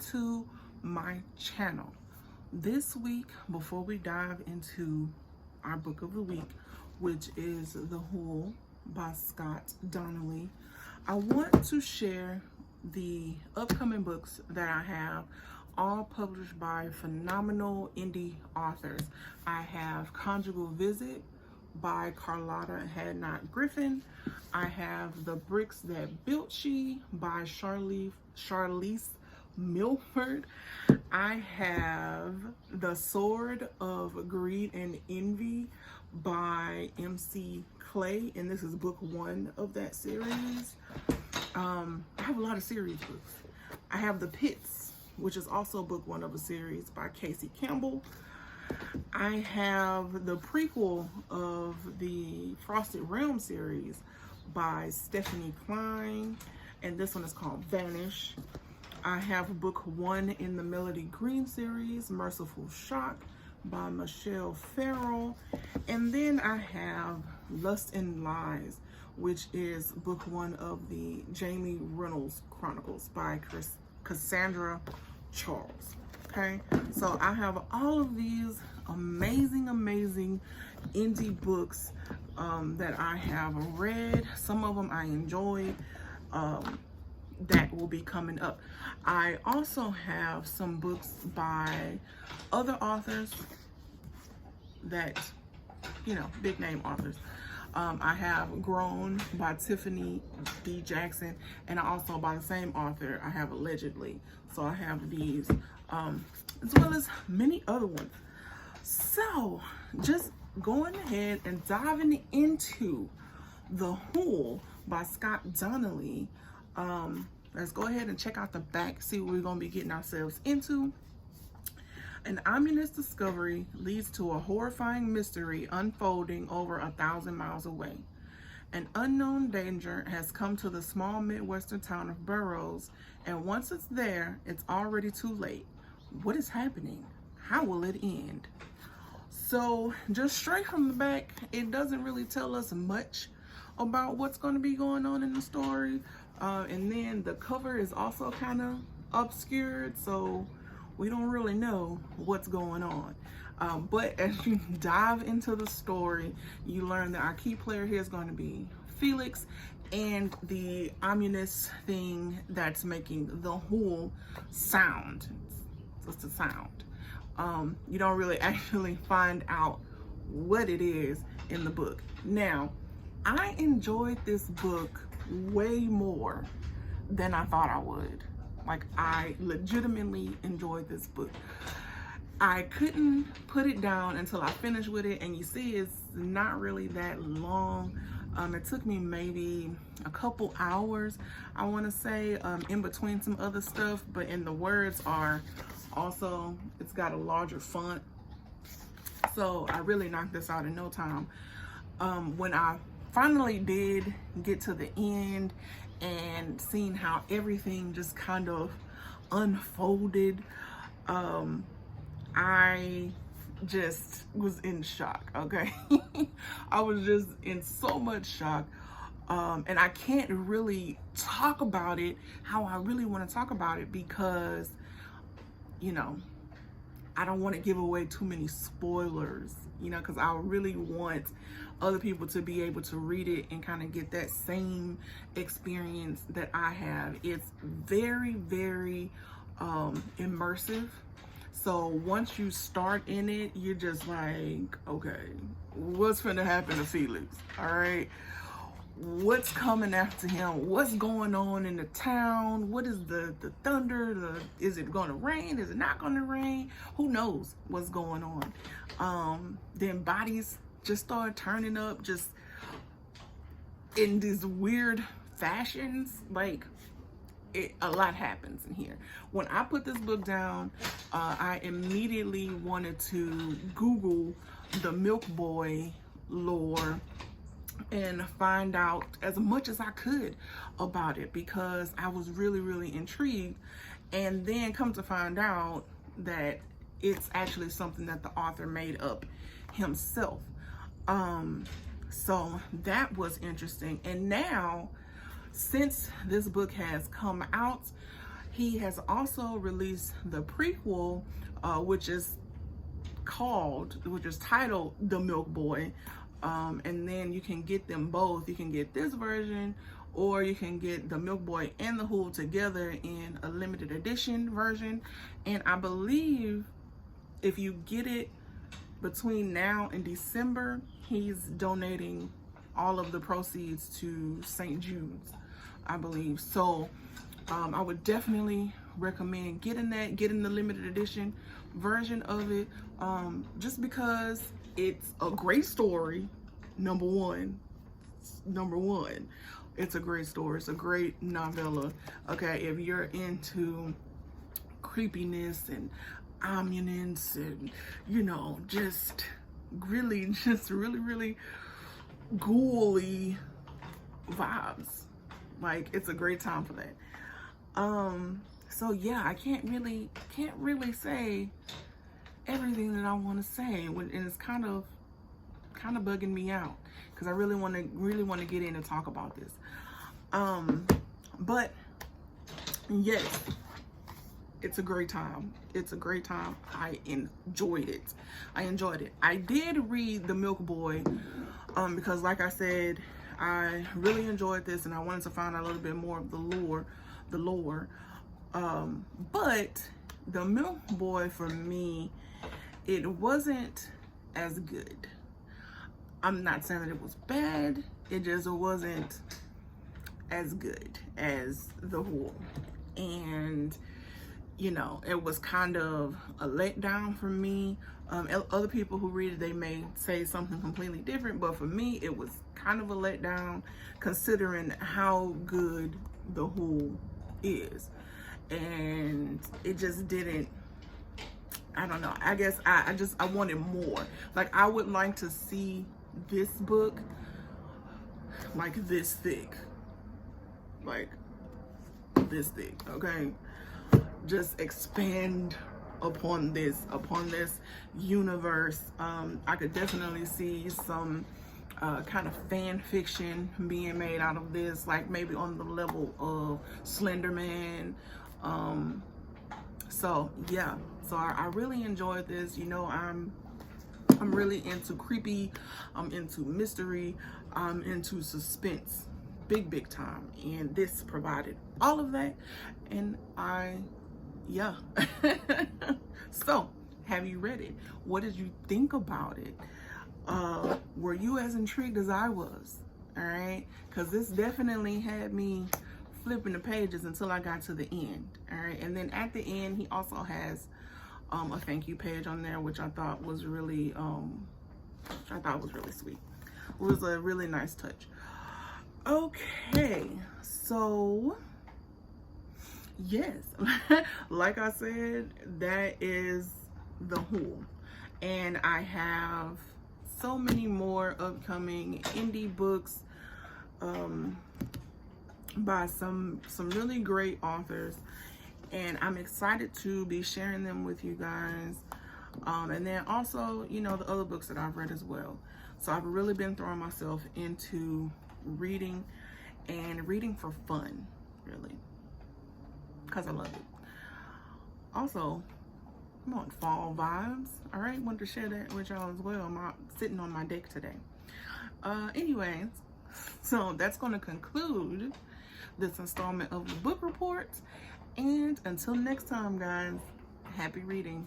to my channel. This week, before we dive into our book of the week, which is The Whool by Donnelly, I want to share the upcoming books that I have, all published by phenomenal indie authors. I have Conjugal Visit by Carlotta Hadnott Griffin. I have The Bricks That Built She by Charlese Milford. I have The Sword of Greed and Envy by MC Clay, and this is book 1 of that series. I have a lot of series books. I have The Pits, which is also book 1 of a series by Campbell. I have the prequel of the Frosted Realm series by Kline, and this one is called Vanish. I have book 1 in the Melody Green series, Merciful by Michelle Farrell. And then I have Lust and Lies, which is book 1 of the Jamie Reynolds Chronicles by Casandra Charles. Okay, so I have all of these amazing indie books that I have read. Some of them I enjoyed, that will be coming up. I also have some books by other authors that, you know, big name authors. I have Grown by Tiffany D. Jackson, and I also, by the same author, I have Allegedly. So I have these, as well as many other ones. So just going ahead and diving into The Whool by Donnelly. Let's go ahead and check out the back, see what we're going to be getting ourselves into. An ominous discovery leads to a horrifying mystery unfolding over 1,000 miles away. An unknown danger has come to the small Midwestern town of Burroughs, and once it's there, it's already too late. What is happening? How will it end? So, just straight from the back, it doesn't really tell us much about what's going to be going on in the story. And then the cover is also kind of obscured, so we don't really know what's going on. But as you dive into the story, you learn that our key player here is going to be Felix, and the ominous thing that's making the whole sound. It's a sound. You don't really actually find out what it is in the book. Now, I enjoyed this book way more than I thought I would. Like, I legitimately enjoyed this book. I couldn't put it down until I finished with it, and you see it's not really that long. It took me maybe a couple hours, I want to say, in between some other stuff, but and the words are also, it's got a larger font, so I really knocked this out in no time. When I finally did get to the end and seeing how everything just kind of unfolded, I just was in shock, okay? I was just in so much shock, and I can't really talk about it how I really want to talk about it because, you know, I don't want to give away too many spoilers, you know, because I really want other people to be able to read it and kind of get that same experience that I have. It's very immersive. So once you start in it, you're just like, okay, what's gonna happen to Felix? All right, what's coming after him? What's going on in the town? What is the thunder? Is it gonna rain? Is it not gonna rain? Who knows what's going on? Then bodies just start turning up, just in these weird fashions. Like, a lot happens in here. When I put this book down, I immediately wanted to Google the Milk Boy lore and find out as much as I could about it because I was really intrigued, and then come to find out that it's actually something that the author made up himself. So that was interesting. And now, since this book has come out, He has also released the prequel, which is titled The Milk Boy. And then you can get them both. You can get this version, or you can get the Milk Boy and the Whool together in a limited edition version. And I believe if you get it between now and December, he's donating all of the proceeds to St. Jude's, I believe. So I would definitely recommend getting the limited edition version of it, just because it's a great story. Number one, it's a great story. It's a great novella. Okay, if you're into creepiness and ominence and, you know, just really ghouly vibes, like, it's a great time for that. So yeah, I can't really say everything that I want to say, and it's kind of bugging me out, because I really want to get in and talk about this. But yes, it's a great time. It's a great time. I enjoyed it. I did read The Milk Boy, because like I said, I really enjoyed this and I wanted to find out a little bit more of the lore. But The Milk Boy, for me, it wasn't as good. I'm not saying that it was bad, it just wasn't as good as the Whool. And, you know, it was kind of a letdown for me. Other people who read it, they may say something completely different, but for me, it was kind of a letdown, considering how good the Whool is. And it just didn't, I don't know, I guess I wanted more. Like, I would like to see this book like this thick, okay? Just expand upon this universe. I could definitely see some kind of fan fiction being made out of this, like maybe on the level of Slender Man. So yeah, so I really enjoyed this. You know, I'm really into creepy, I'm into mystery, I'm into suspense, big time, and this provided all of that. And yeah. So, have you read it? What did you think about it? Were you as intrigued as I was? All right, because this definitely had me flipping the pages until I got to the end. All right, and then at the end, he also has a thank you page on there, which I thought was really sweet. It was a really nice touch. Okay, so yes, like I said, that is the Whool, and I have so many more upcoming indie books by some really great authors, and I'm excited to be sharing them with you guys. And then also, you know, the other books that I've read as well. So I've really been throwing myself into reading, and reading for fun, really, because I love it. Also, I'm on fall vibes. All right, wanted to share that with y'all as well. I'm sitting on my deck today. Anyways, so that's going to conclude this installment of the book report. And until next time, guys, happy reading.